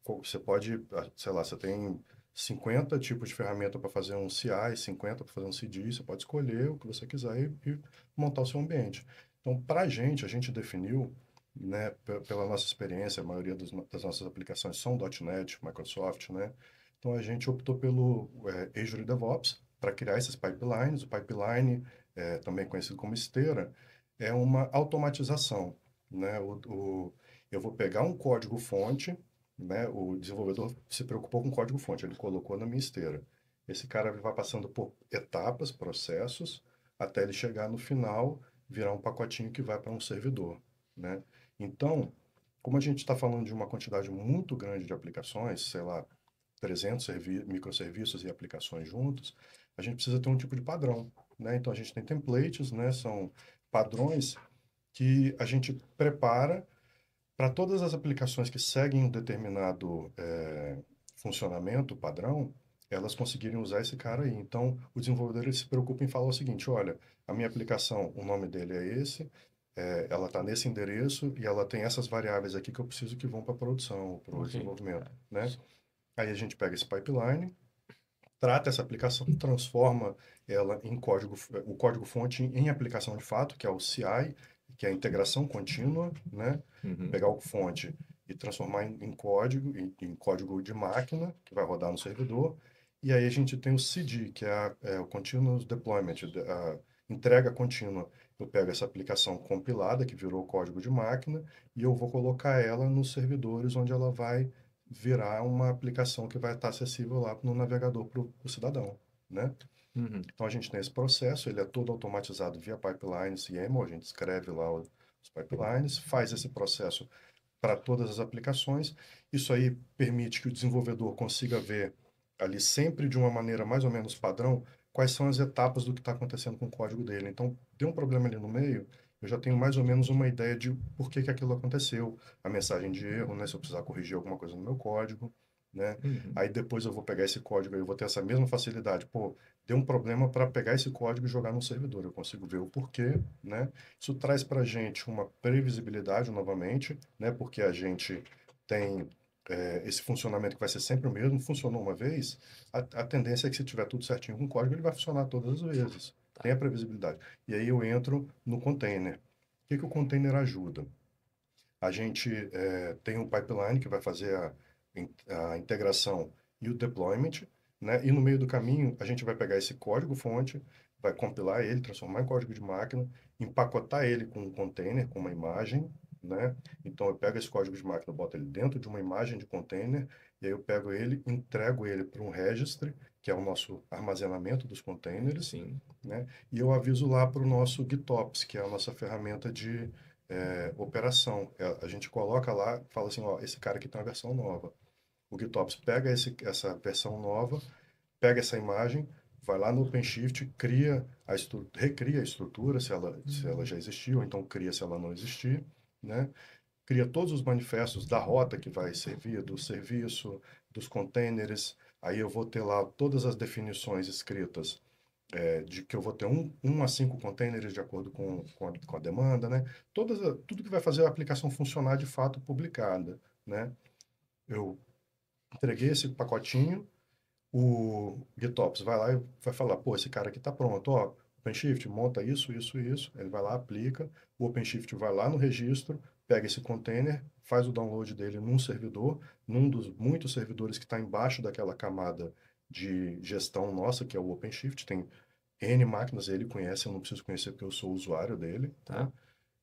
você pode, sei lá, você tem 50 tipos de ferramenta para fazer um CI, 50 para fazer um CD, você pode escolher o que você quiser e montar o seu ambiente. Então, para a gente definiu, né, pela nossa experiência, a maioria das nossas aplicações são .NET, Microsoft, né? Então, a gente optou pelo Azure DevOps para criar esses pipelines. O pipeline, também conhecido como esteira, é uma automatização, né? Eu vou pegar um código-fonte, né? O desenvolvedor se preocupou com o código-fonte, ele colocou na minha esteira. Esse cara vai passando por etapas, processos, até ele chegar no final, virar um pacotinho que vai para um servidor, né? Então, como a gente está falando de uma quantidade muito grande de aplicações, sei lá, 300 microserviços e aplicações juntos, a gente precisa ter um tipo de padrão, né? Então, a gente tem templates, né? São padrões que a gente prepara para todas as aplicações que seguem um determinado funcionamento padrão, elas conseguirem usar esse cara aí. Então, o desenvolvedor ele se preocupa em falar o seguinte, olha, a minha aplicação, o nome dele é esse, ela está nesse endereço e ela tem essas variáveis aqui que eu preciso que vão para a produção, para o desenvolvimento, né? Aí a gente pega esse pipeline, trata essa aplicação, transforma ela em o código-fonte em aplicação de fato, que é o CI, que é a integração contínua, né? Pegar o fonte e transformar em código de máquina, que vai rodar no servidor. E aí a gente tem o CD, que é o Continuous Deployment, a entrega contínua. Eu pego essa aplicação compilada, que virou código de máquina, e eu vou colocar ela nos servidores, onde ela vai virar uma aplicação que vai estar acessível lá no navegador para o cidadão, né? Então, a gente tem esse processo, ele é todo automatizado via pipelines YAML, a gente escreve lá os pipelines, faz esse processo para todas as aplicações. Isso aí permite que o desenvolvedor consiga ver ali sempre de uma maneira mais ou menos padrão quais são as etapas do que está acontecendo com o código dele. Então, deu um problema ali no meio, eu já tenho mais ou menos uma ideia de por que que aquilo aconteceu, a mensagem de erro, né, se eu precisar corrigir alguma coisa no meu código, né? Uhum. Aí depois eu vou pegar esse código e eu vou ter essa mesma facilidade. Pô, deu um problema para pegar esse código e jogar no servidor. Eu consigo ver o porquê, né? Isso traz para a gente uma previsibilidade novamente, né? Porque a gente tem esse funcionamento que vai ser sempre o mesmo. Funcionou uma vez, a tendência é que se tiver tudo certinho com o código, ele vai funcionar todas as vezes. Tá. Tem a previsibilidade. E aí eu entro no container. O que que o container ajuda? A gente tem um pipeline que vai fazer a integração e o deployment, né? E no meio do caminho, a gente vai pegar esse código-fonte, vai compilar ele, transformar em código de máquina, empacotar ele com um container, com uma imagem, né? Então, eu pego esse código de máquina, boto ele dentro de uma imagem de container, e aí eu pego ele, entrego ele para um registry, que é o nosso armazenamento dos containers, Sim. né? E eu aviso lá para o nosso GitOps, que é a nossa ferramenta de operação. A gente coloca lá, fala assim, ó, esse cara aqui tem uma versão nova. O GitOps pega essa versão nova, pega essa imagem, vai lá no OpenShift, recria a estrutura, se ela já existiu, ou então cria se ela não existir, né? Cria todos os manifestos da rota que vai servir, do serviço, dos containers. Aí eu vou ter lá todas as definições escritas de que eu vou ter 1 a 5 containers de acordo com a demanda, né? Tudo que vai fazer a aplicação funcionar de fato publicada, né? Eu entreguei esse pacotinho, o GitOps vai lá e vai falar, pô, esse cara aqui tá pronto, ó, OpenShift, monta isso, isso, isso, ele vai lá, aplica, o OpenShift vai lá no registro, pega esse container, faz o download dele num servidor, num dos muitos servidores que está embaixo daquela camada de gestão nossa, que é o OpenShift, tem N máquinas, ele conhece, eu não preciso conhecer porque eu sou o usuário dele, Tá. né?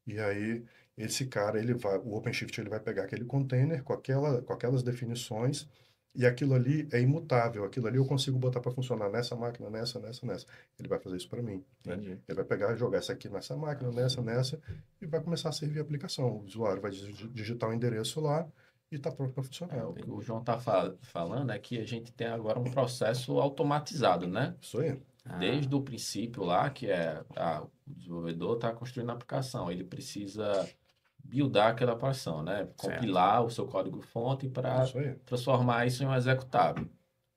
E aí, esse cara, o OpenShift, ele vai pegar aquele container com aquelas definições, e aquilo ali é imutável, aquilo ali eu consigo botar para funcionar nessa máquina, nessa. Ele vai fazer isso para mim, né? Entendi. Ele vai pegar e jogar essa aqui nessa máquina, nessa, e vai começar a servir a aplicação. O usuário vai digitar o endereço lá e está pronto para funcionar. O que o João está falando é que a gente tem agora um processo automatizado, né? Isso aí. Desde o princípio lá, que o desenvolvedor está construindo a aplicação, ele precisa buildar aquela aplicação, né? Compilar o seu código-fonte para Isso aí. transformar isso em um executável.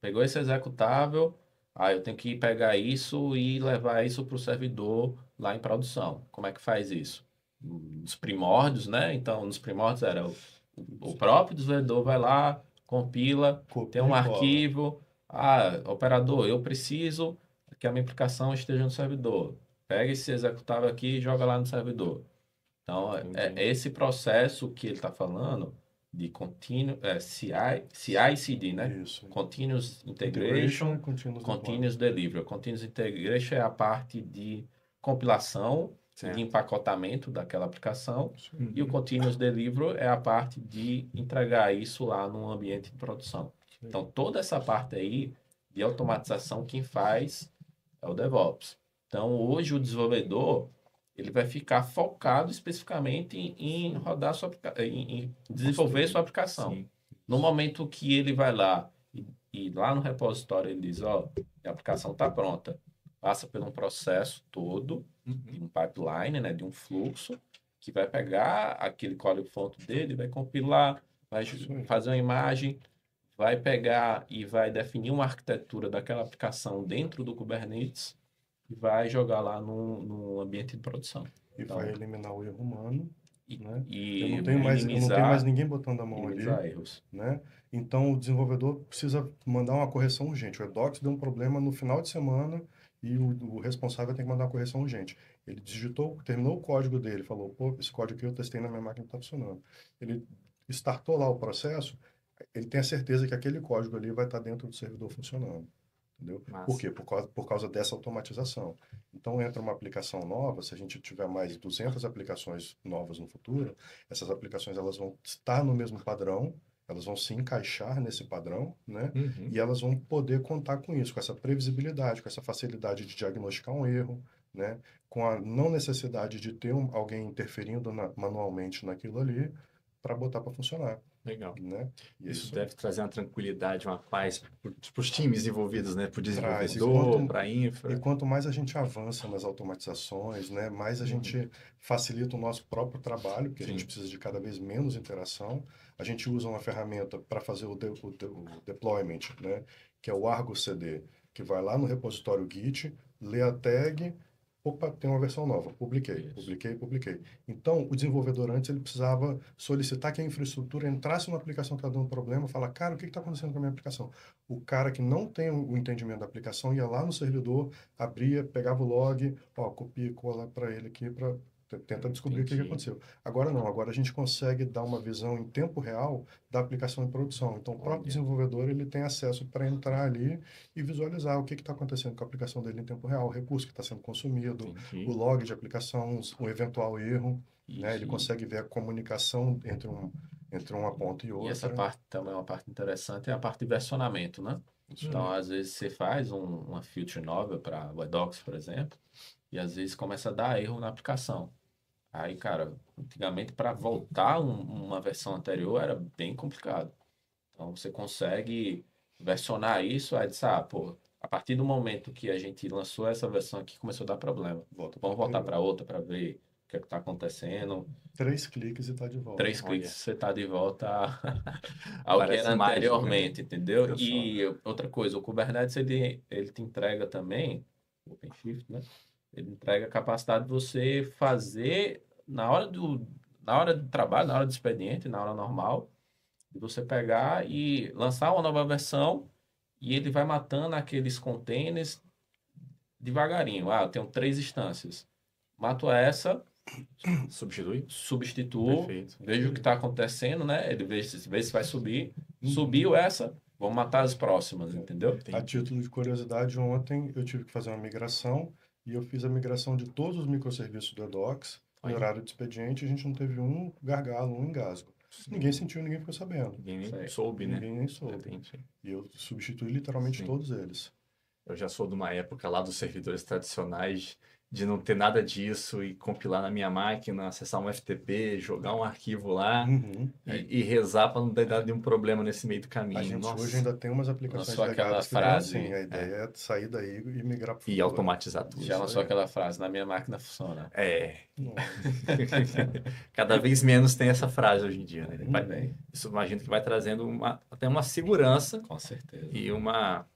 Pegou esse executável, aí eu tenho que pegar isso e levar isso para o servidor lá em produção. Como é que faz isso? Nos primórdios, né? Então, nos primórdios era o próprio desenvolvedor vai lá, compila, Copia tem um e cola. arquivo. Operador, eu preciso que a minha aplicação esteja no servidor. Pega esse executável aqui e joga lá no servidor. Então, é esse processo que ele está falando de CI/CD, né? Isso. Continuous Integration, Continuous Delivery. Continuous Integration é a parte de compilação e de empacotamento daquela aplicação. Uhum. E o Continuous Delivery é a parte de entregar isso lá num ambiente de produção. Então, toda essa parte aí de automatização, quem faz é o DevOps. Então, hoje o desenvolvedor ele vai ficar focado especificamente em rodar em desenvolver sua aplicação. Sim. No momento que ele vai lá e lá no repositório ele diz, ó, a aplicação está pronta, passa por um processo todo de um pipeline, né, de um fluxo que vai pegar aquele código-fonte dele, vai compilar, vai fazer uma imagem, vai pegar e vai definir uma arquitetura daquela aplicação dentro do Kubernetes e vai jogar lá no ambiente de produção. E vai eliminar o erro humano, né? E eu não tenho mais ninguém botando a mão ali, erros. né? Então o desenvolvedor precisa mandar uma correção urgente. O Edox deu um problema no final de semana e o responsável tem que mandar uma correção urgente. Ele terminou o código dele, falou, pô, esse código aqui eu testei na minha máquina, está funcionando. Ele startou lá o processo, ele tem a certeza que aquele código ali vai estar dentro do servidor funcionando. Entendeu? Por quê? Por causa dessa automatização. Então, entra uma aplicação nova, se a gente tiver mais 200 aplicações novas no futuro, essas aplicações elas vão estar no mesmo padrão, elas vão se encaixar nesse padrão, né? Uhum. E elas vão poder contar com isso, com essa previsibilidade, com essa facilidade de diagnosticar um erro, né? Com a não necessidade de ter alguém interferindo manualmente naquilo ali, para botar para funcionar, Legal. né? E Isso deve trazer uma tranquilidade, uma paz para os times envolvidos, né? Para o traz. desenvolvedor, para a E infra. quanto mais a gente avança nas automatizações, né, mais a gente facilita o nosso próprio trabalho, porque a gente precisa de cada vez menos interação. A gente usa uma ferramenta para fazer o deployment, né, que é o Argo CD, que vai lá no repositório Git, lê a tag, opa, tem uma versão nova, publiquei. Então, o desenvolvedor antes ele precisava solicitar que a infraestrutura entrasse numa aplicação que está dando problema, falar, cara, o que está acontecendo com a minha aplicação? O cara que não tem o entendimento da aplicação ia lá no servidor, abria, pegava o log, ó, copia e cola para ele aqui para tenta descobrir o que aconteceu. Agora não, agora a gente consegue dar uma visão em tempo real da aplicação em produção. Então, o próprio desenvolvedor ele tem acesso para entrar ali e visualizar o que está acontecendo com a aplicação dele em tempo real, o recurso que está sendo consumido, o log de aplicação, o eventual erro, né? Ele consegue ver a comunicação entre uma ponta e outra. E essa parte também é uma parte interessante, é a parte de versionamento, né? Então, às vezes, você faz uma feature nova para o Docs, por exemplo, e às vezes começa a dar erro na aplicação. Aí, cara, antigamente, para voltar uma versão anterior era bem complicado. Então, você consegue versionar isso, aí diz, pô, a partir do momento que a gente lançou essa versão aqui, começou a dar problema. Vamos voltar para outra para ver o que é que está acontecendo. 3 cliques e está de volta. 3 cliques você está de volta ao que era anteriormente, entendeu? E outra coisa, o Kubernetes ele te entrega também, o OpenShift, né? Ele entrega a capacidade de você fazer na hora do trabalho, na hora do expediente, na hora normal, de você pegar e lançar uma nova versão e ele vai matando aqueles containers devagarinho. Eu tenho 3 instâncias. Mato essa, substituo, vejo o que está acontecendo, né? Ele vê se vai subir. Subiu essa, vamos matar as próximas, entendeu? A título de curiosidade, ontem eu tive que fazer uma migração e eu fiz a migração de todos os microserviços do Edox no horário de expediente. A gente não teve um gargalo, um engasgo. Ninguém sentiu, ninguém ficou sabendo. Ninguém nem soube, né? Ninguém nem soube. E eu substituí literalmente todos eles. Eu já sou de uma época lá dos servidores tradicionais de não ter nada disso e compilar na minha máquina, acessar um FTP, jogar um arquivo lá e rezar para não dar nenhum problema nesse meio do caminho. A gente hoje ainda tem umas aplicações legadas que frase, assim, a ideia é sair daí e migrar para o e automatizar tudo. Já lançou aquela frase, na minha máquina funciona. Cada vez menos tem essa frase hoje em dia, né? Isso imagino que vai trazendo até uma segurança. Com certeza. E uma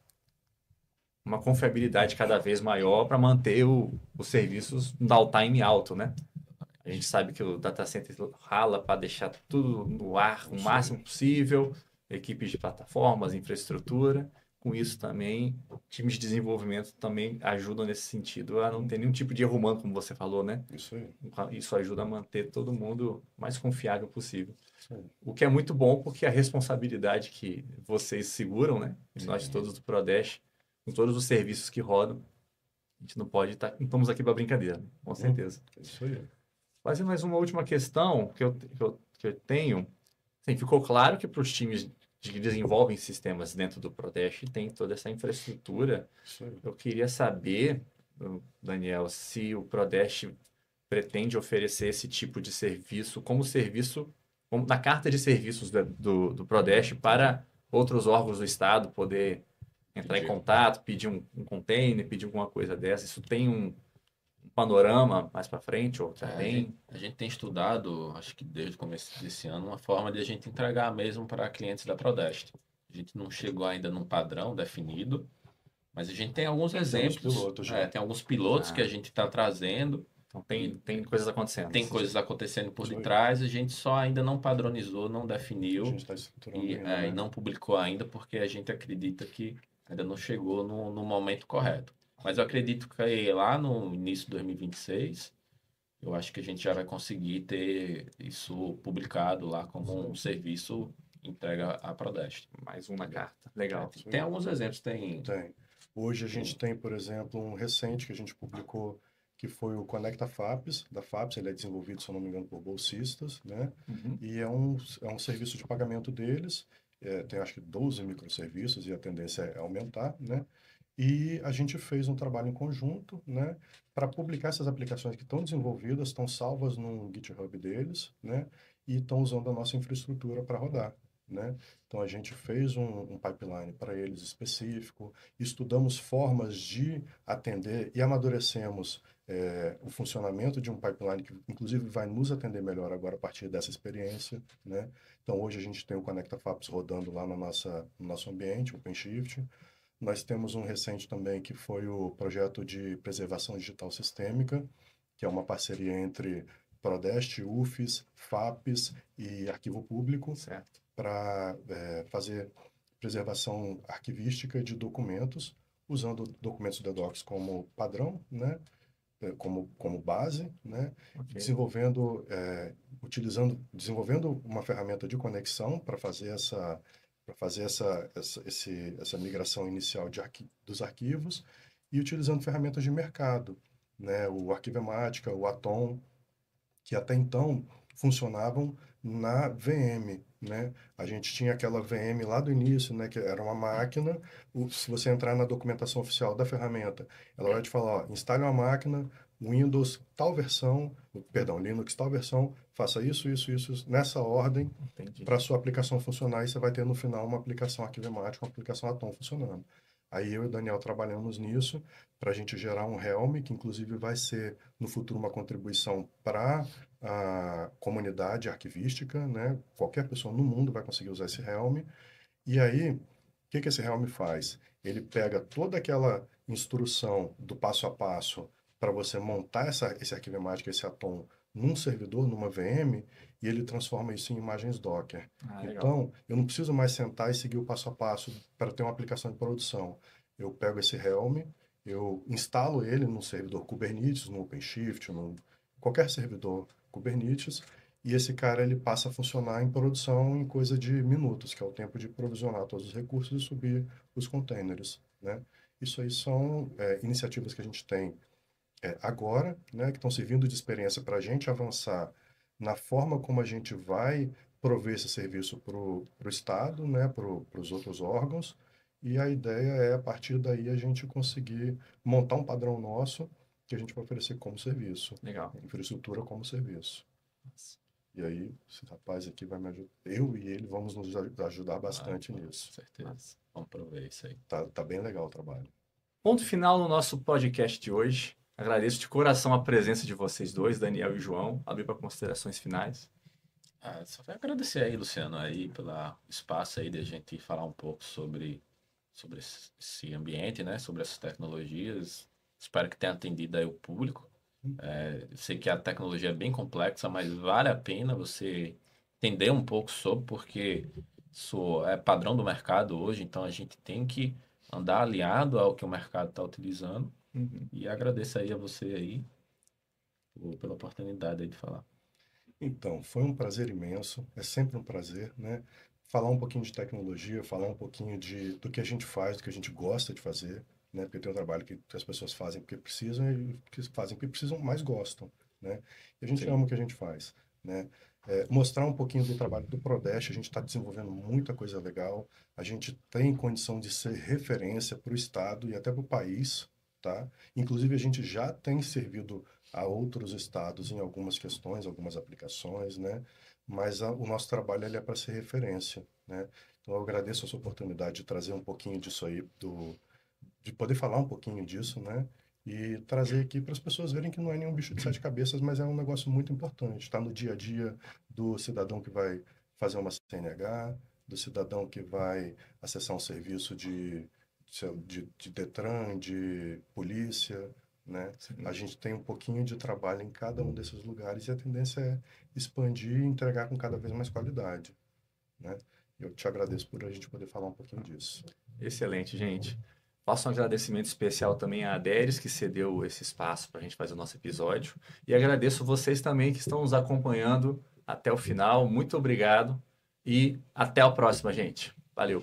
confiabilidade cada vez maior para manter os serviços no downtime alto, né? A gente sabe que o data center rala para deixar tudo no ar o máximo possível, equipes de plataformas, infraestrutura. Com isso também, times de desenvolvimento também ajudam nesse sentido a não ter nenhum tipo de erro humano, como você falou, né? Isso aí. Isso ajuda a manter todo mundo mais confiável possível. O que é muito bom, porque a responsabilidade que vocês seguram, né? Nós todos do Prodash, com todos os serviços que rodam, a gente não pode estar... Não estamos aqui para brincadeira, com certeza. Isso aí. Fazendo mais uma última questão que eu tenho. Assim, ficou claro que para os times que desenvolvem sistemas dentro do Prodash tem toda essa infraestrutura. Eu queria saber, Daniel, se o Prodash pretende oferecer esse tipo de serviço como na carta de serviços do Prodash para outros órgãos do Estado poder entrar em contato, pedir um container, pedir alguma coisa dessa. Isso tem um panorama mais para frente ou também? A gente tem estudado, acho que desde o começo desse ano, uma forma de a gente entregar mesmo para clientes da Prodest. A gente não chegou ainda num padrão definido, mas a gente tem alguns exemplos. Tem alguns pilotos que a gente está trazendo. Então tem coisas acontecendo. Tem coisas acontecendo por detrás, a gente só ainda não padronizou, não definiu e não publicou ainda, porque a gente acredita que ainda não chegou no momento correto. Mas eu acredito que lá no início de 2026, eu acho que a gente já vai conseguir ter isso publicado lá como um serviço entrega à Prodest. Mais uma carta. Legal. Tem alguns exemplos. Tem. Hoje a gente tem, por exemplo, um recente que a gente publicou, que foi o Conecta FAPS, da FAPS. Ele é desenvolvido, se eu não me engano, por bolsistas, né? E é um serviço de pagamento deles. Tem, acho que, 12 microserviços e a tendência é aumentar, né? E a gente fez um trabalho em conjunto, né, para publicar essas aplicações que estão desenvolvidas, estão salvas no GitHub deles, né, e estão usando a nossa infraestrutura para rodar, né? Então, a gente fez um pipeline para eles específico, estudamos formas de atender e amadurecemos o funcionamento de um pipeline que, inclusive, vai nos atender melhor agora a partir dessa experiência, né? Então, hoje a gente tem o Conecta FAPS rodando lá no nosso ambiente, o OpenShift. Nós temos um recente também que foi o projeto de preservação digital sistêmica, que é uma parceria entre Prodeste, UFES, FAPES e Arquivo Público, para fazer preservação arquivística de documentos, usando documentos da Docs como padrão, né? Como base, né? Desenvolvendo uma ferramenta de conexão para fazer essa migração inicial dos arquivos e utilizando ferramentas de mercado, né? O Arquivemática, o Atom, que até então funcionavam na VM, né? A gente tinha aquela VM lá do início, né? Que era uma máquina. Se você entrar na documentação oficial da ferramenta, ela vai te falar, ó, instale uma máquina, Windows tal versão, perdão, Linux tal versão, faça isso, nessa ordem, para a sua aplicação funcionar, e você vai ter no final uma aplicação Arquivemática, uma aplicação Atom funcionando. Aí eu e o Daniel trabalhamos nisso para a gente gerar um Helm, que inclusive vai ser no futuro uma contribuição para a comunidade arquivística, né? Qualquer pessoa no mundo vai conseguir usar esse Helm. E aí, o que esse Helm faz? Ele pega toda aquela instrução do passo a passo para você montar esse Arquivemática, esse Atom, num servidor, numa VM, e ele transforma isso em imagens Docker. Então, eu não preciso mais sentar e seguir o passo a passo para ter uma aplicação de produção. Eu pego esse Helm, eu instalo ele num servidor Kubernetes, no OpenShift, qualquer servidor Kubernetes, e esse cara ele passa a funcionar em produção em coisa de minutos, que é o tempo de provisionar todos os recursos e subir os containers, né? Isso aí são iniciativas que a gente tem agora, né, que estão servindo de experiência para a gente avançar na forma como a gente vai prover esse serviço para o Estado, né, para os outros órgãos, e a ideia é, a partir daí, a gente conseguir montar um padrão nosso que a gente vai oferecer como serviço. Legal. Infraestrutura como serviço. Nossa. E aí, esse rapaz aqui vai me ajudar. Eu e ele vamos nos ajudar bastante nisso. Com certeza. Vamos prover isso aí. Tá bem legal o trabalho. Ponto final no nosso podcast de hoje. Agradeço de coração a presença de vocês dois, Daniel e João. Abrir para considerações finais. Só vai agradecer aí, Luciano, aí pelo espaço aí de a gente falar um pouco sobre esse ambiente, né? Sobre essas tecnologias. Espero que tenha atendido aí o público. Eu sei que a tecnologia é bem complexa, mas vale a pena você entender um pouco sobre, porque isso é padrão do mercado hoje, então a gente tem que andar aliado ao que o mercado está utilizando. E agradeço aí a você aí pela oportunidade aí de falar. Então, foi um prazer imenso, é sempre um prazer, né? Falar um pouquinho de tecnologia, falar um pouquinho do que a gente faz, do que a gente gosta de fazer, né? Porque tem um trabalho que as pessoas fazem porque precisam e que fazem porque precisam, mais gostam, né? E a gente ama o que a gente faz, né? Mostrar um pouquinho do trabalho do Prodeste, a gente está desenvolvendo muita coisa legal, a gente tem condição de ser referência para o Estado e até para o país, tá? Inclusive, a gente já tem servido a outros estados em algumas questões, algumas aplicações, né? Mas o nosso trabalho ele é para ser referência, né? Então, eu agradeço essa oportunidade de trazer um pouquinho disso aí, de poder falar um pouquinho disso, né? E trazer aqui para as pessoas verem que não é nenhum bicho de sete cabeças, mas é um negócio muito importante. Está no dia a dia do cidadão que vai fazer uma CNH, do cidadão que vai acessar um serviço de Detran, de polícia, né? A gente tem um pouquinho de trabalho em cada um desses lugares e a tendência é expandir e entregar com cada vez mais qualidade, né? Eu te agradeço por a gente poder falar um pouquinho disso. Excelente, gente. Faço um agradecimento especial também a Adéris, que cedeu esse espaço para a gente fazer o nosso episódio. E agradeço vocês também que estão nos acompanhando até o final. Muito obrigado e até a próxima, gente. Valeu!